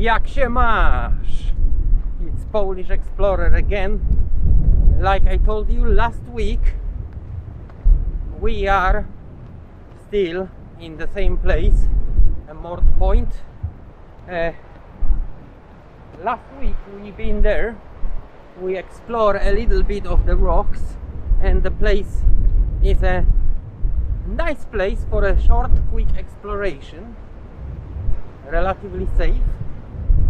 Jak się masz? It's Polish Explorer again. Like I told you last week, we are still in the same place, a Morte Point. Last week we've been there, we explored a little bit of the rocks, and the place is a nice place for a short, quick exploration, relatively safe.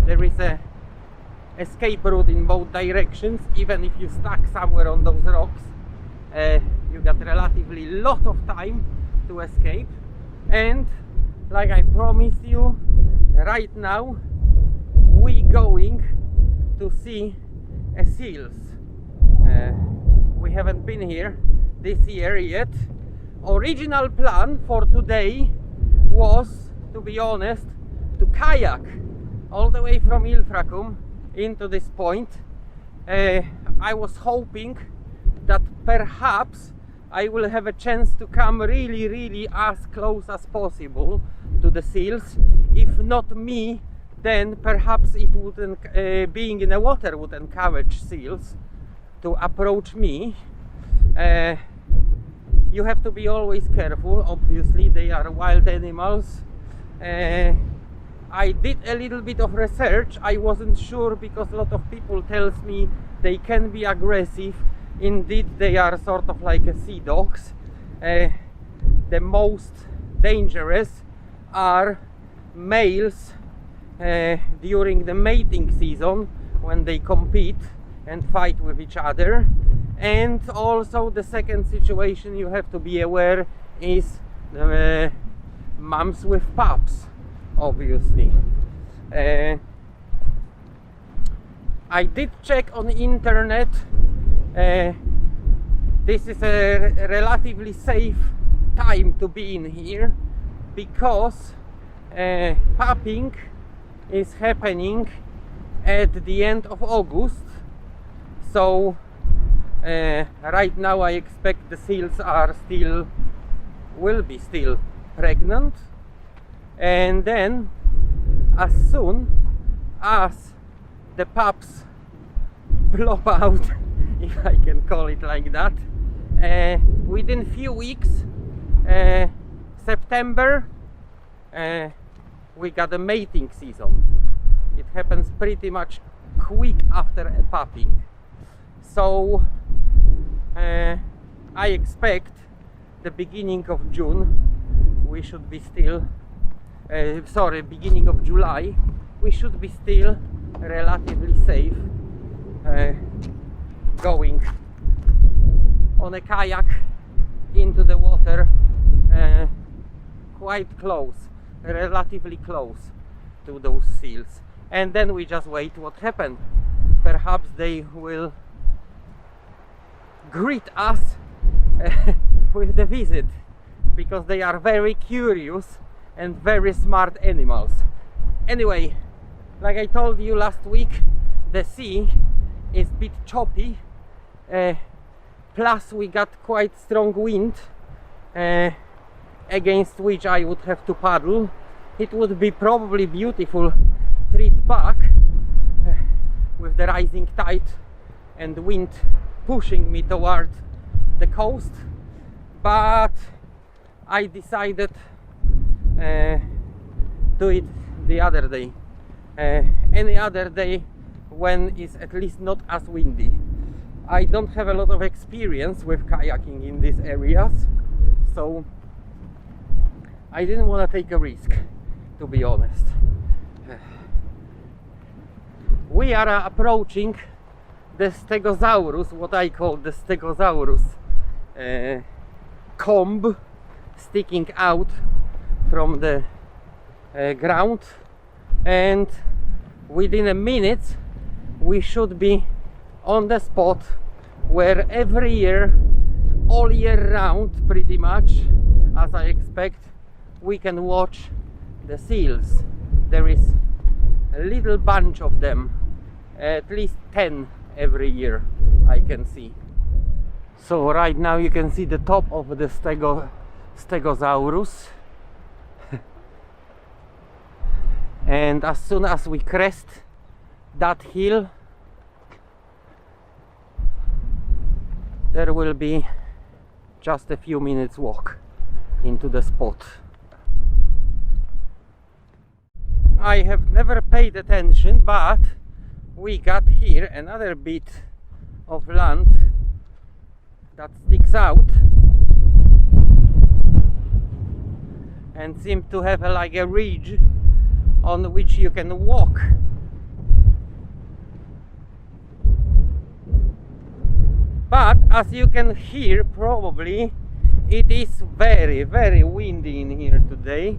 There is a escape route in both directions. Even if you stuck somewhere on those rocks, you got relatively lot of time to escape. And like I promised you, right now we going to see seals. We haven't been here this year yet. Original plan for today was, to be honest, to kayak all the way from Ilfracombe into this point. I was hoping that perhaps I will have a chance to come really as close as possible to the seals. If not me, then perhaps it would, being in the water, would encourage seals to approach me. You have to be always careful, obviously, they are wild animals. I did a little bit of research. I wasn't sure because a lot of people tells me they can be aggressive. Indeed, they are sort of like sea dogs. The most dangerous are males during the mating season, when they compete and fight with each other. And also the second situation you have to be aware is moms with pups, obviously. I did check on the internet. This is a relatively safe time to be in here because pupping is happening at the end of August. So right now I expect the seals will be still pregnant, and then as soon as the pups plop out, if I can call it like that, within few weeks, September, we got a mating season. It happens pretty much quick after a pupping. So I expect the beginning of June we should be still beginning of July we should be still relatively safe going on a kayak into the water, quite close, relatively close to those seals. And then we just wait what happens. Perhaps they will greet us with the visit, because they are very curious and very smart animals. Anyway, like I told you last week, the sea is a bit choppy, plus we got quite strong wind against which I would have to paddle. It would be probably beautiful trip back with the rising tide and wind pushing me toward the coast, but I decided do it the other day, any other day when it's at least not as windy. I don't have a lot of experience with kayaking in these areas, so I didn't want to take a risk, to be honest. We are approaching the Stegosaurus, what I call the Stegosaurus comb sticking out from the ground, and within a minute we should be on the spot where every year, all year round pretty much, as I expect, we can watch the seals. There is a little bunch of them, at least 10 every year I can see. So right now you can see the top of the Stegosaurus and as soon as we crest that hill, there will be just a few minutes walk into the spot. I have never paid attention, but we got here another bit of land that sticks out and seems to have like a ridge on which you can walk. But as you can hear, probably it is very, very windy in here today.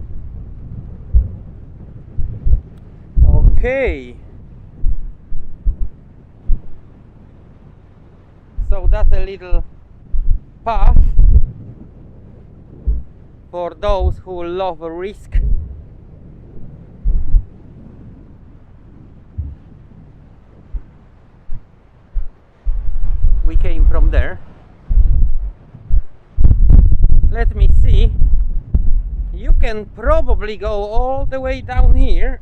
Okay, so that's a little path for those who love a risk. We came from there. Let me see. You can probably go all the way down here.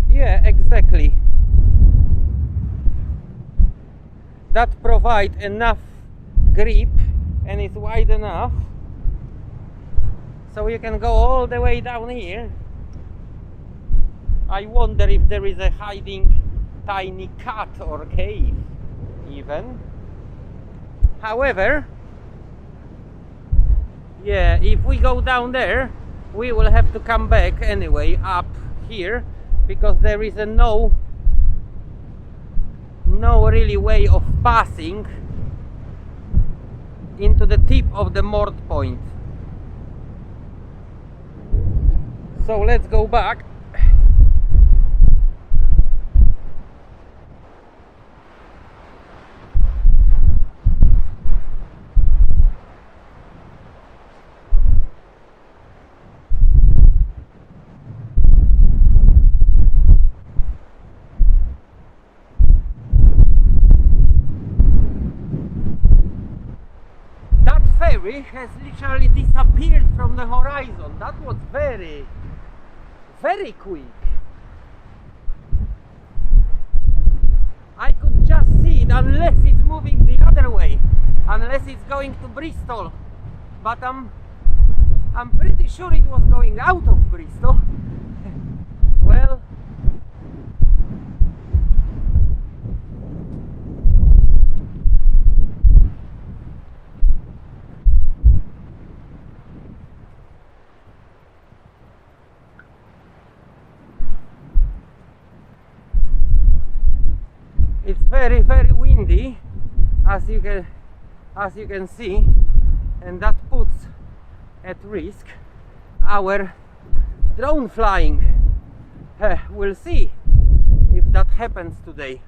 Yeah, exactly. That provides enough grip and is wide enough so you can go all the way down here. I wonder if there is a hiding tiny cut or cave even. However, yeah, if we go down there, we will have to come back anyway up here, because there is a no really way of passing into the tip of the Morte point. So let's go back. Has literally disappeared from the horizon. That was very, very quick. I could just see it, unless it's moving the other way, unless it's going to Bristol. But I'm pretty sure it was going out of Bristol. Well, it's very, very windy, as you can see, and that puts at risk our drone flying. We'll see if that happens today,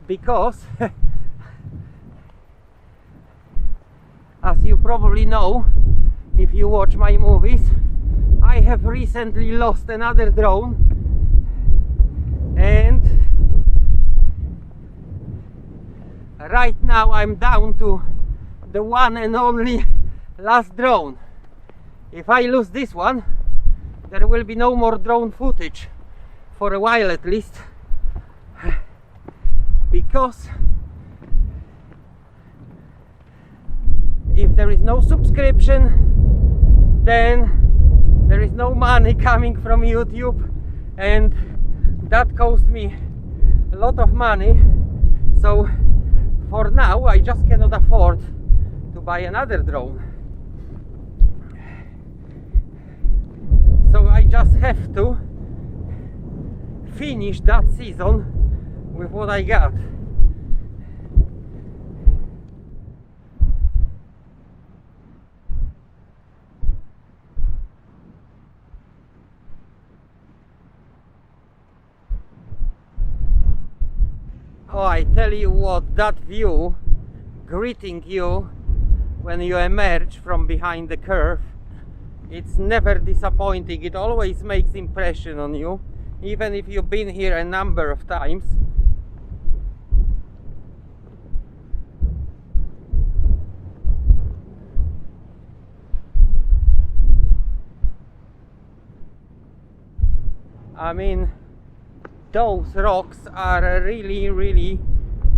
because as you probably know, if you watch my movies, I have recently lost another drone, and right now I'm down to the one and only last drone. If I lose this one, there will be no more drone footage for a while at least, because if there is no subscription, then there is no money coming from YouTube, and that cost me a lot of money. So for now I just cannot afford to buy another drone. So I just have to finish that season with what I got. Oh, I tell you what, that view greeting you when you emerge from behind the curve, it's never disappointing. It always makes impression on you, even if you've been here a number of times. I mean, those rocks are really, really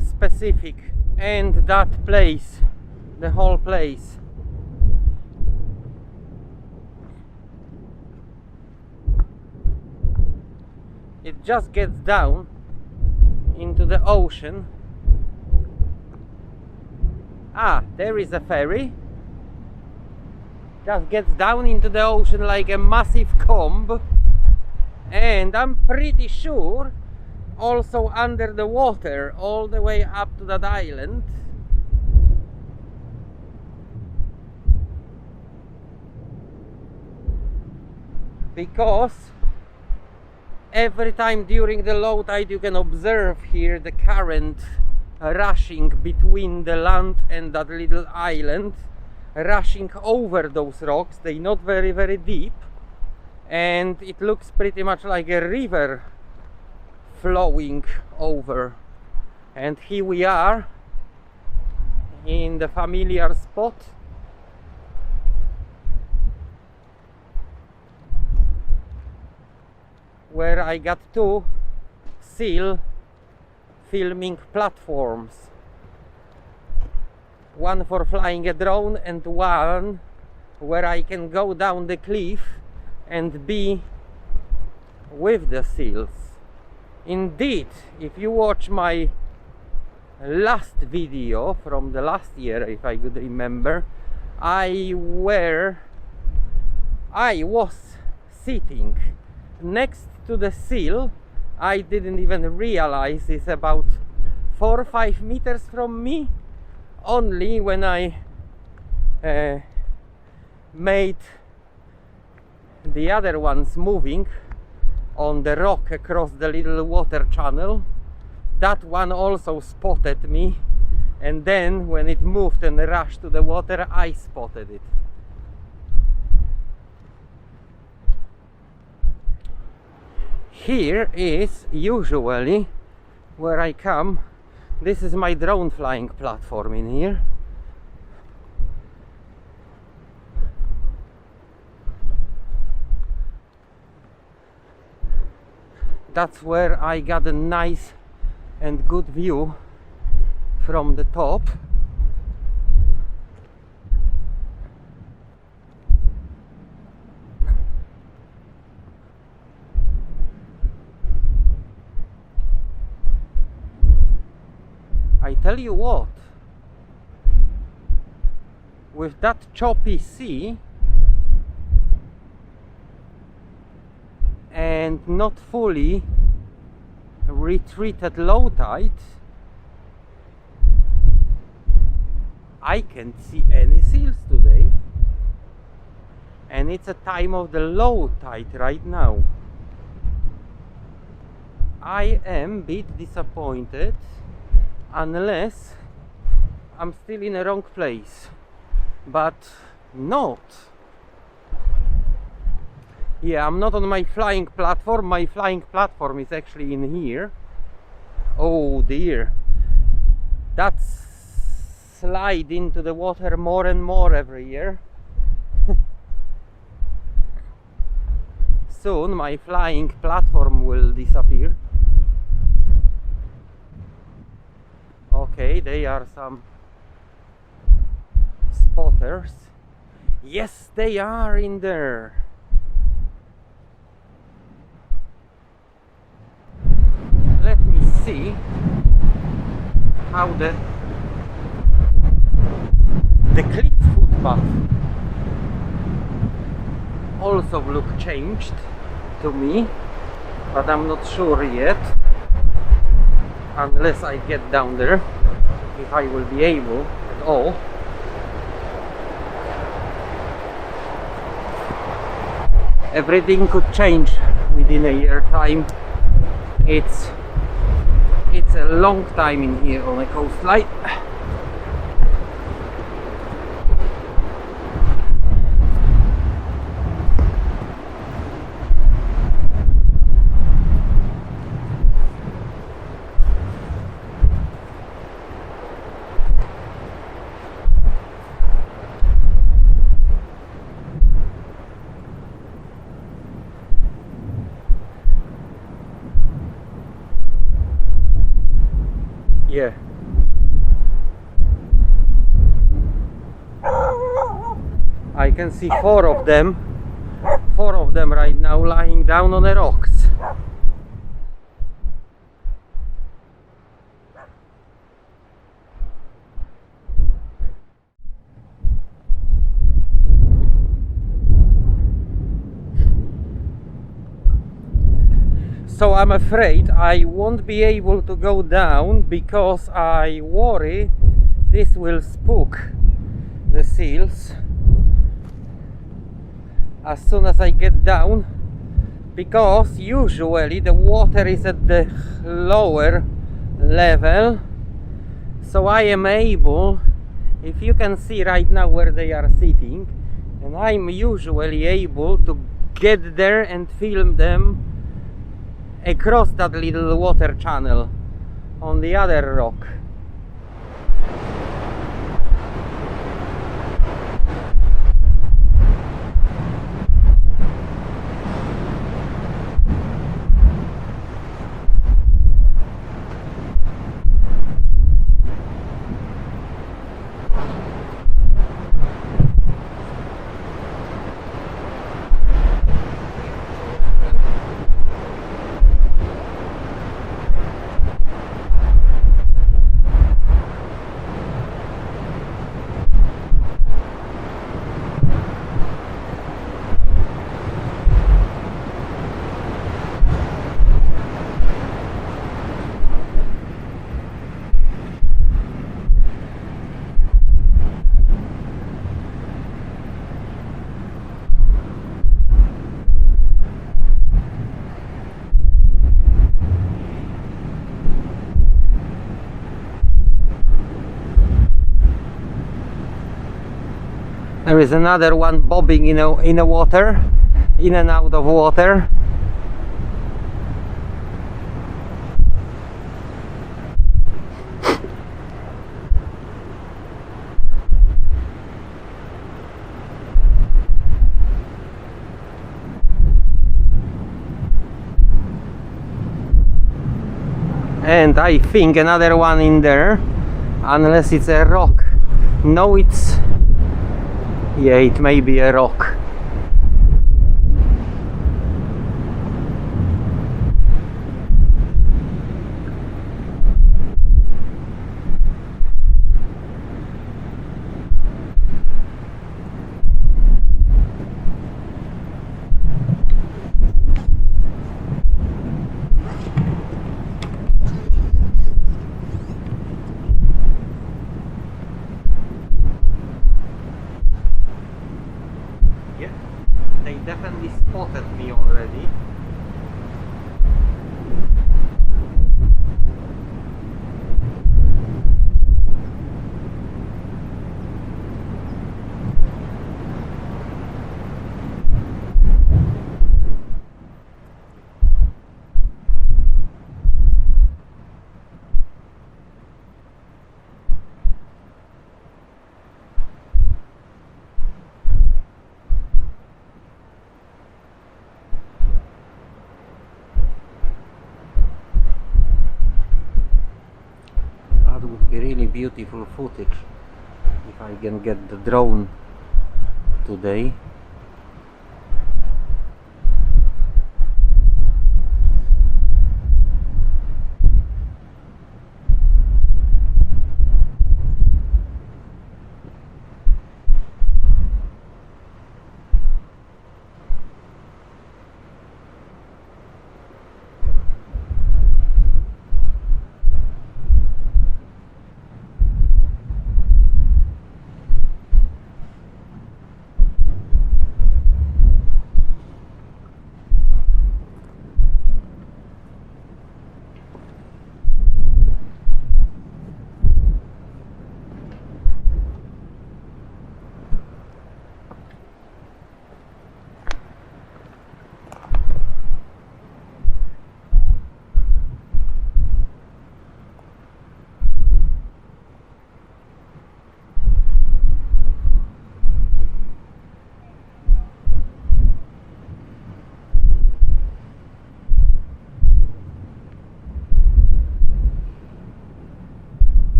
specific, and that place, the whole place. It just gets down into the ocean. Ah, there is a ferry. Just gets down into the ocean like a massive comb, and I'm pretty sure also under the water all the way up to that island. Because every time during the low tide you can observe here the current rushing between the land and that little island, rushing over those rocks. They're not very, very deep, and it looks pretty much like a river flowing over. And here we are in the familiar spot. Where I got two seal filming platforms. One for flying a drone and one where I can go down the cliff and be with the seals. Indeed, if you watch my last video from the last year, if I could remember, I was sitting next to the seal. I didn't even realize it's about 4 or 5 meters from me. Only when I made the other ones moving on the rock across the little water channel, that one also spotted me, and then when it moved and rushed to the water, I spotted it. Here is usually where I come. This is my drone flying platform in here. That's where I got a nice and good view from the top. I tell you what, with that choppy sea and not fully retreated low tide, I can't see any seals today, and it's a time of the low tide right now. I am a bit disappointed, unless I'm still in the wrong place, but not. Yeah, I'm not on my flying platform. My flying platform is actually in here. Oh dear, that's slide into the water more and more every year. Soon my flying platform will disappear. Okay, they are some spotters. Yes, they are in there. Let me see how the cliff footpath also look changed to me, but I'm not sure yet, unless I get down there, if I will be able at all. Everything could change within a year time. It's a long time in here on a coastline. I can see four of them right now lying down on the rocks. So I'm afraid I won't be able to go down because I worry this will spook the seals as soon as I get down, because usually the water is at the lower level, so I am able, if you can see right now where they are sitting, and I'm usually able to get there and film them across that little water channel on the other rock. There is another one bobbing in the water, in and out of water. And I think another one in there, unless it's a rock. No, it's... yeah, it may be a rock. They definitely spotted me already. Would be really beautiful footage if I can get the drone today.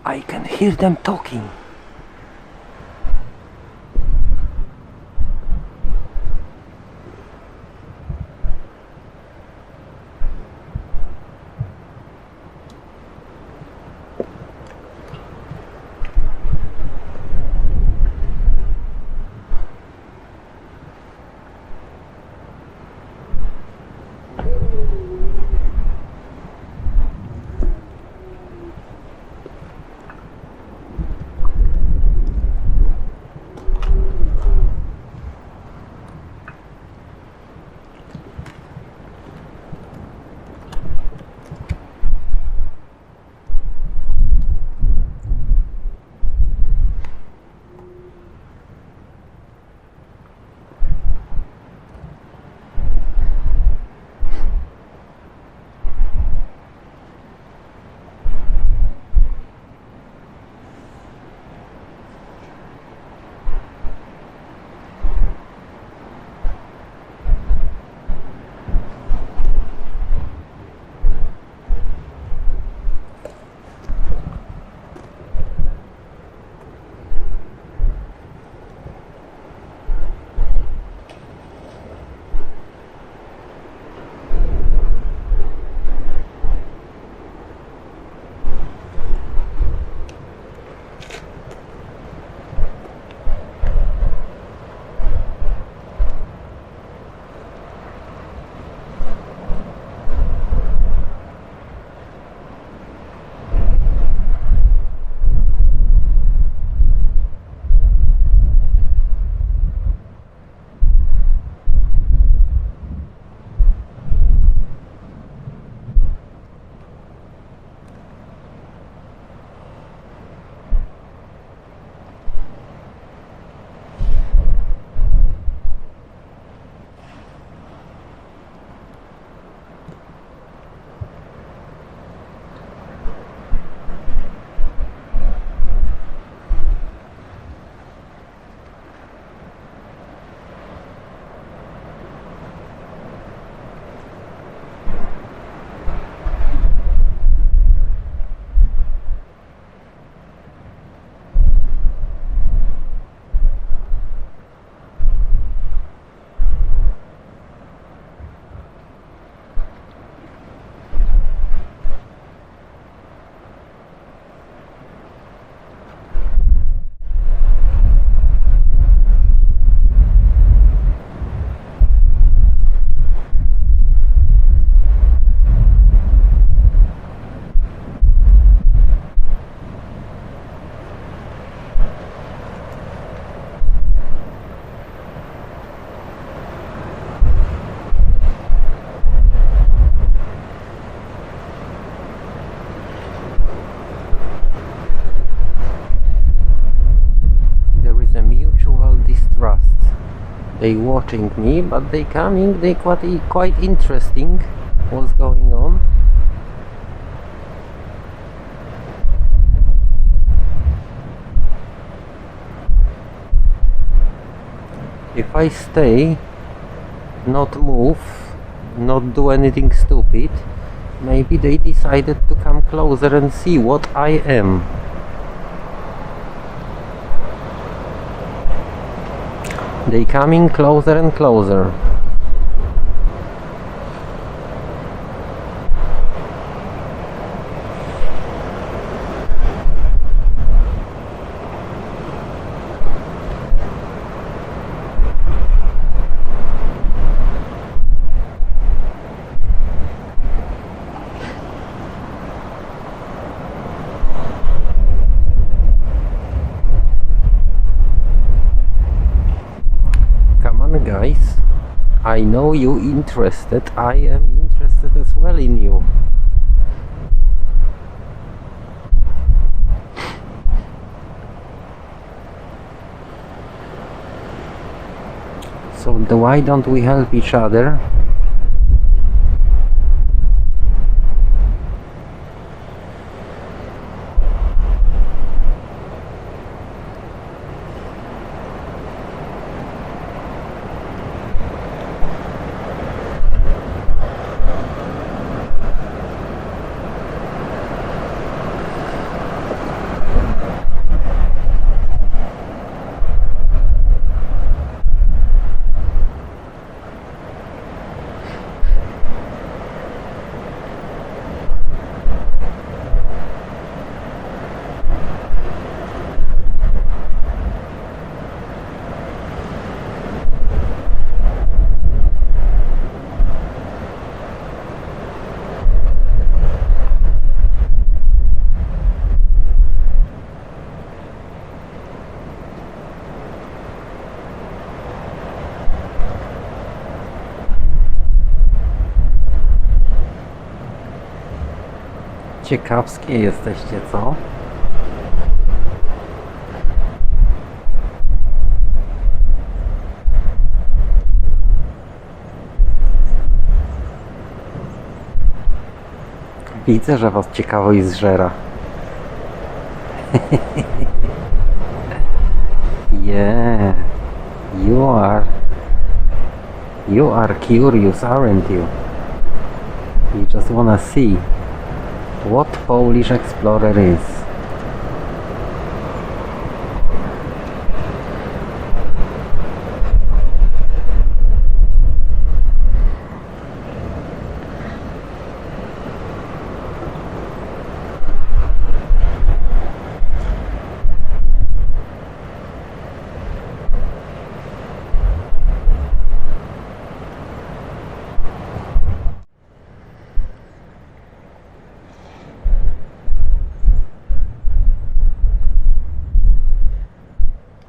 I can hear them talking. They watching me, but they coming, they quite interesting what's going on. If I stay, not move, not do anything stupid, maybe they decided to come closer and see what I am. They coming closer and closer. Guys, I know you interested, I am interested as well in you. So why don't we help each other? Ciekawskie jesteście, co? Widzę, że was ciekawość zżera. Yeah, you are curious, aren't you? You just wanna see what Polish explorer is.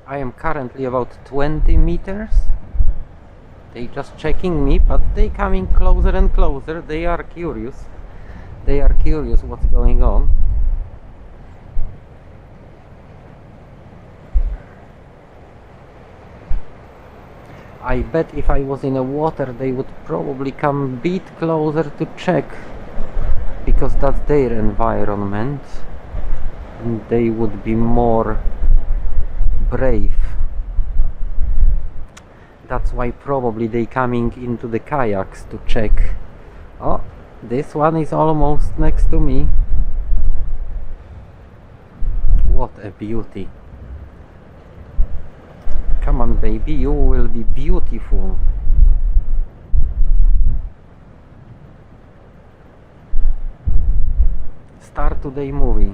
I am currently about 20 meters. They just checking me, but they coming closer and closer. They are curious. They are curious what's going on. I bet if I was in the water, they would probably come a bit closer to check, because that's their environment, and they would be more brave. That's why probably they coming into the kayaks to check. Oh, this one is almost next to me. What a beauty. Come on, baby, you will be beautiful. Start today movie.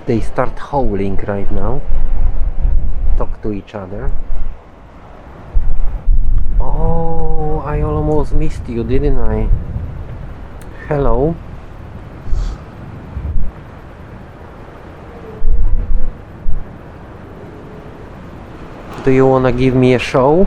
They start howling right now. Talk to each other. Oh, I almost missed you, didn't I? Hello. Do you wanna give me a show?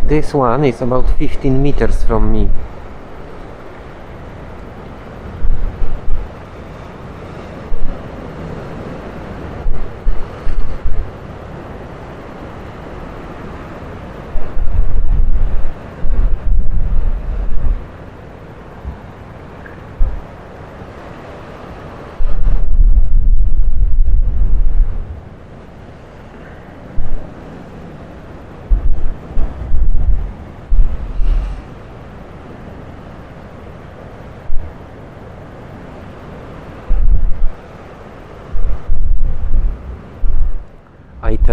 This one is about 15 meters from me.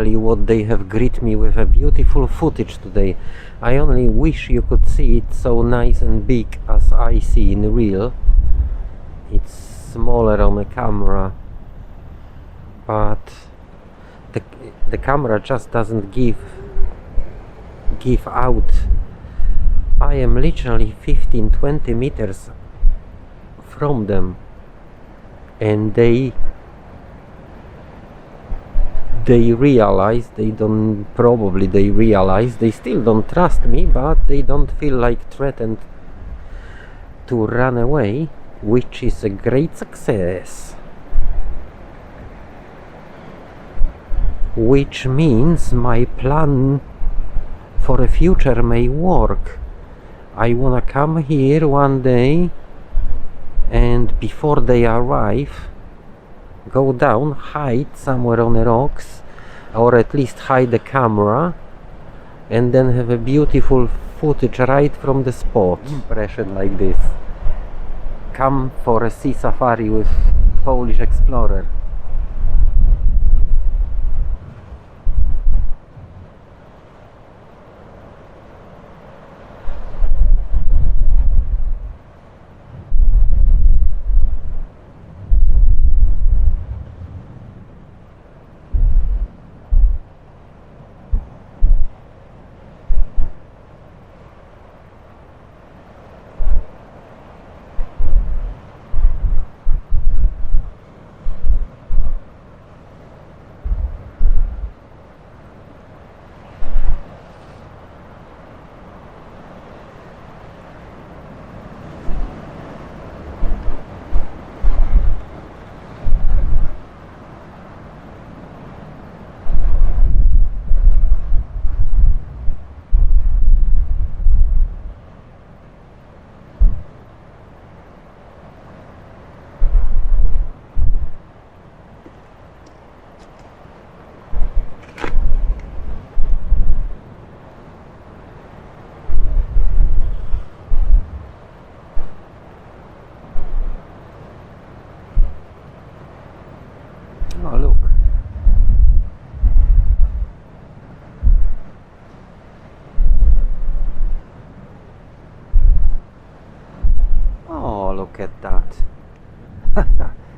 tell you what they have greeted me with a beautiful footage today. I only wish you could see it so nice and big as I see in real. It's smaller on the camera, but the camera just doesn't give out. I am literally 15-20 meters from them, and they realize they still don't trust me, but they don't feel like threatened to run away, which is a great success. Which means my plan for the future may work. I wanna come here one day, and before they arrive, go down, hide somewhere on the rocks, or at least hide the camera, and then have a beautiful footage right from the spot. Impression like this. Come for a sea safari with Polish explorer. Oh, look. Oh, look at that.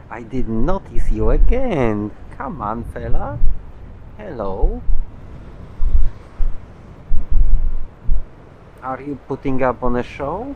I didn't notice you again. Come on, fella. Hello. Are you putting up on a show?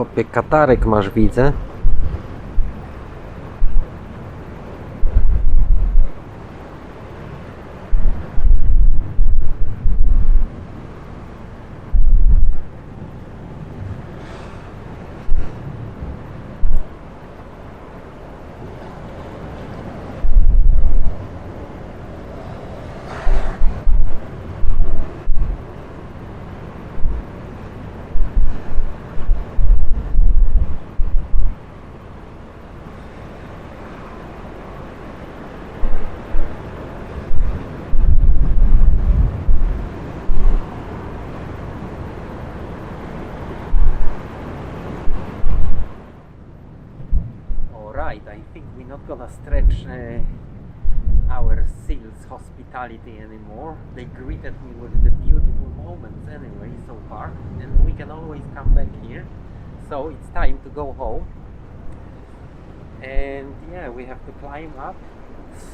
Chłopie, katarek masz, widzę. I think we're not gonna stretch our seals hospitality anymore. They greeted me with the beautiful moments anyway so far, and we can always come back here. So it's time to go home. And yeah, we have to climb up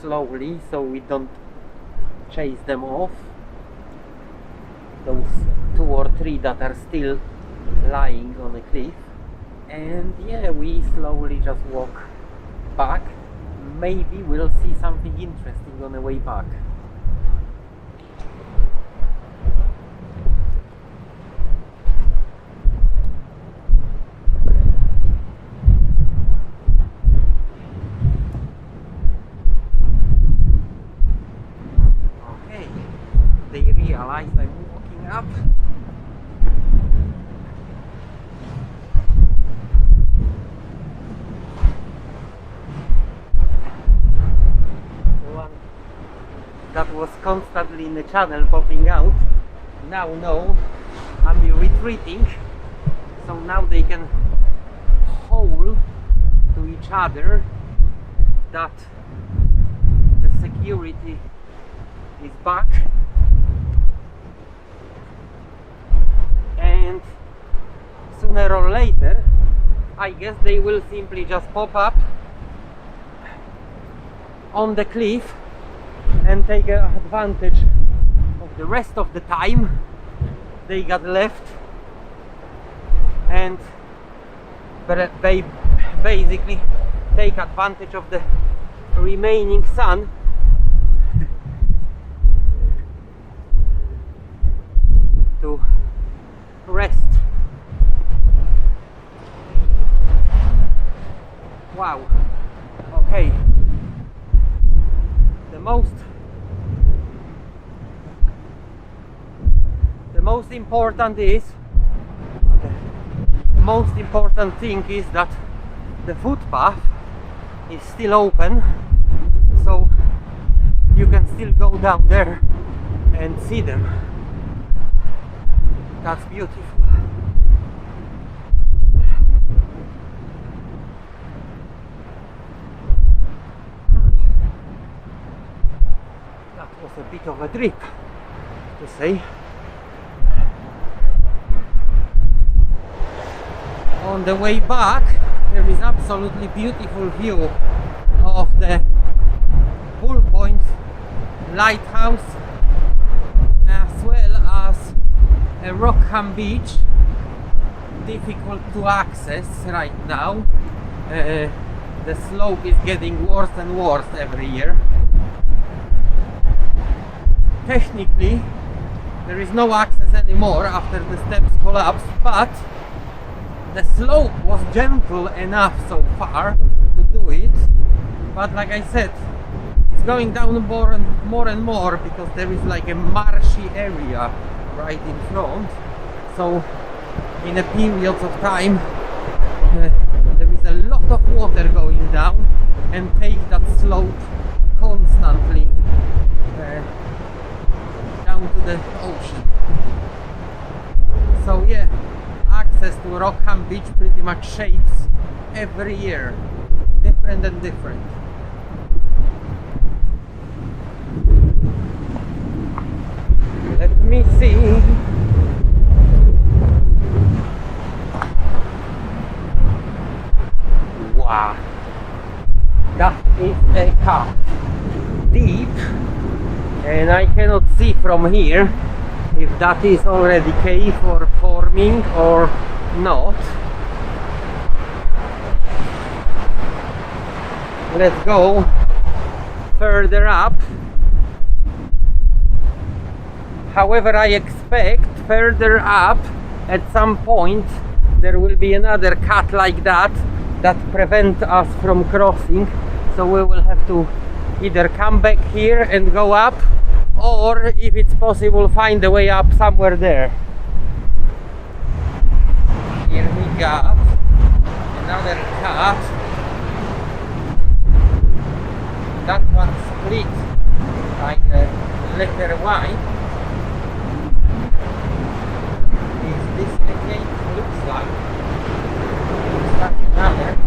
slowly so we don't chase them off. Those 2 or 3 that are still lying on a cliff. And yeah, we slowly just walk back. Maybe we'll see something interesting on the way back. Okay, they realize I'm walking up. That was constantly in the channel popping out. Now no, I'm retreating, so now they can hold to each other that the security is back, and sooner or later I guess they will simply just pop up on the cliff and take advantage of the rest of the time they got left, and they basically take advantage of the remaining sun to rest. Wow. Okay. The most important thing is that the footpath is still open, so you can still go down there and see them. That's beautiful. That was a bit of a trip, to say. On the way back, there is absolutely beautiful view of the Bull Point lighthouse, as well as a Rockham beach. Difficult to access right now. The slope is getting worse and worse every year. Technically, there is no access anymore after the steps collapsed, but the slope was gentle enough so far to do it. But like I said, it's going down more and more because there is like a marshy area right in front. So in a period of time there is a lot of water going down and take that slope constantly down to the ocean. So yeah, access to Rockham Beach pretty much shapes every year, different and different. Let me see. Wow, that is a cut deep, and I cannot see from here if that is already cave or forming or not. let's go further up. However, I expect further up at some point there will be another cut like that prevent us from crossing, so we will have to either come back here and go up, or if it's possible, find a way up somewhere there. Here we got another cut. That one split like a letter Y. Is this again looks like another.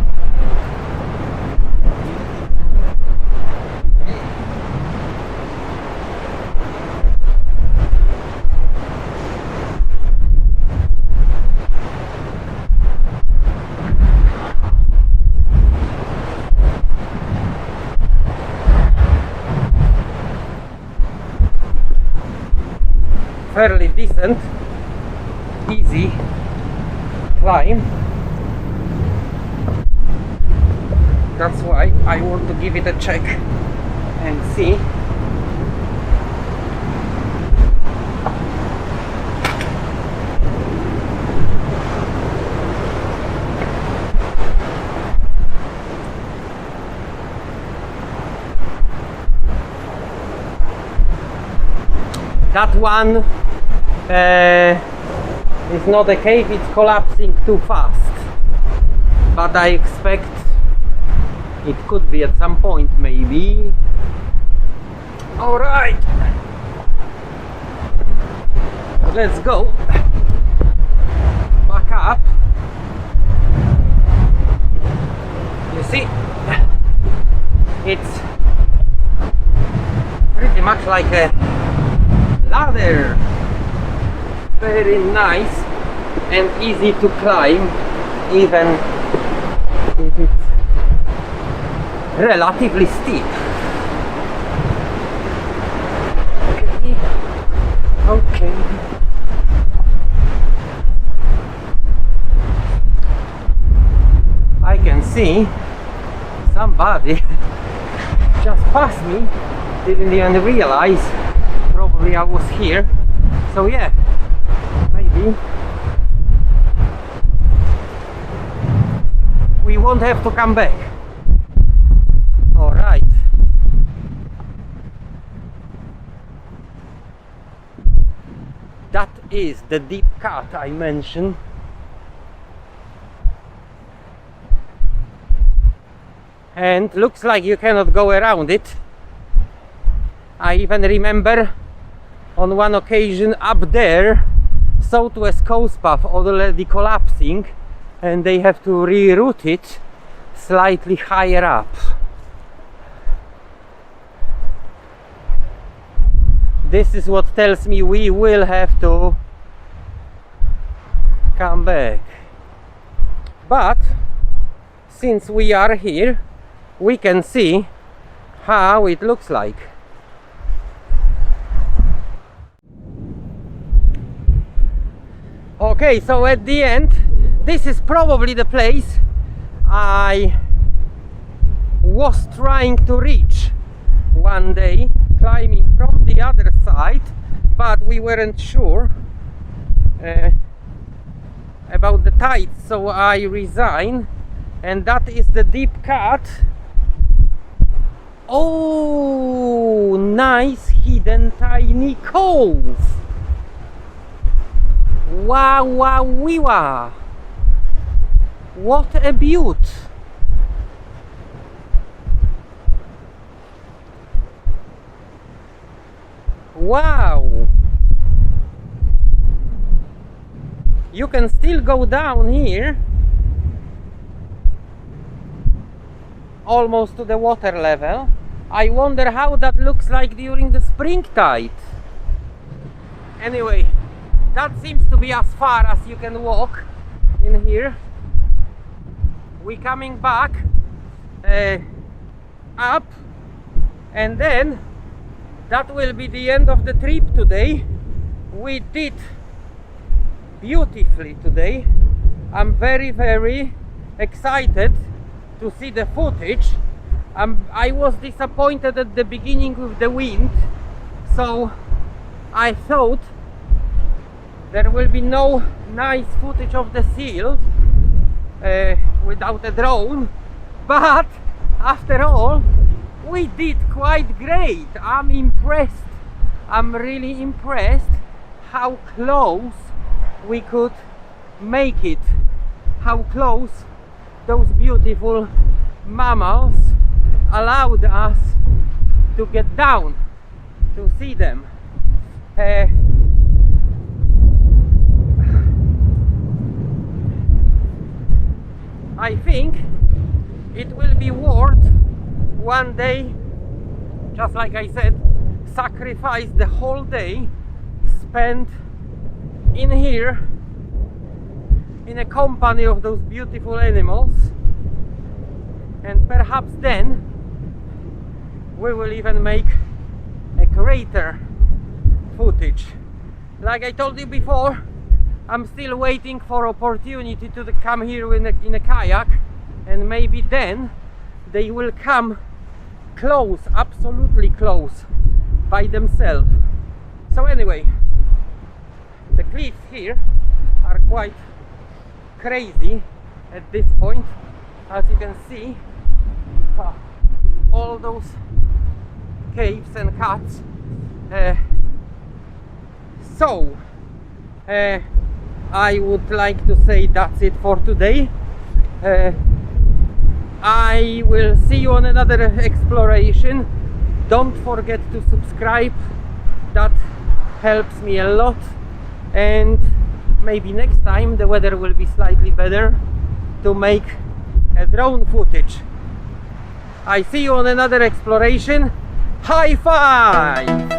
Fairly decent, easy climb. That's why I want to give it a check and see. That one is not a cave, it's collapsing too fast, but I expect it could be at some point, maybe. Alright, let's go back up. You see, it's pretty much like a ladder. Very nice and easy to climb, even if it's relatively steep. Okay. I can see somebody just passed me, didn't even realize probably I was here, so yeah, maybe we won't have to come back. Alright, that is the deep cut I mentioned. And looks like you cannot go around it. I even remember on one occasion up there, southwest coast path already collapsing, and they have to reroute it slightly higher up. This is what tells me we will have to come back. But since we are here, we can see how it looks like. Okay, so at the end, this is probably the place I was trying to reach one day, climbing from the other side, but we weren't sure about the tide, so I resigned. And that is the deep cut. Oh, nice hidden tiny cove. Wow, wow, wee, wow. What a beaut. Wow. You can still go down here almost to the water level. I wonder how that looks like during the spring tide. Anyway, that seems to be as far as you can walk in here. We coming back up, and then that will be the end of the trip today. We did beautifully today. I'm very excited to see the footage I was disappointed at the beginning with the wind, so I thought there will be no nice footage of the seal without a drone, but after all we did quite great. I'm impressed. I'm really impressed how close we could make it, how close those beautiful mammals allowed us to get down to see them. I think it will be worth one day, just like I said, sacrifice the whole day spent in here in a company of those beautiful animals, and perhaps then we will even make a greater footage. Like I told you before, I'm still waiting for opportunity to come here in a kayak, and maybe then they will come close, absolutely close by themselves. So anyway, the cliffs here are quite crazy at this point, as you can see. All those caves and cuts. So I would like to say that's it for today. I will see you on another exploration. Don't forget to subscribe, that helps me a lot, and maybe next time the weather will be slightly better to make a drone footage. I see you on another exploration. High five!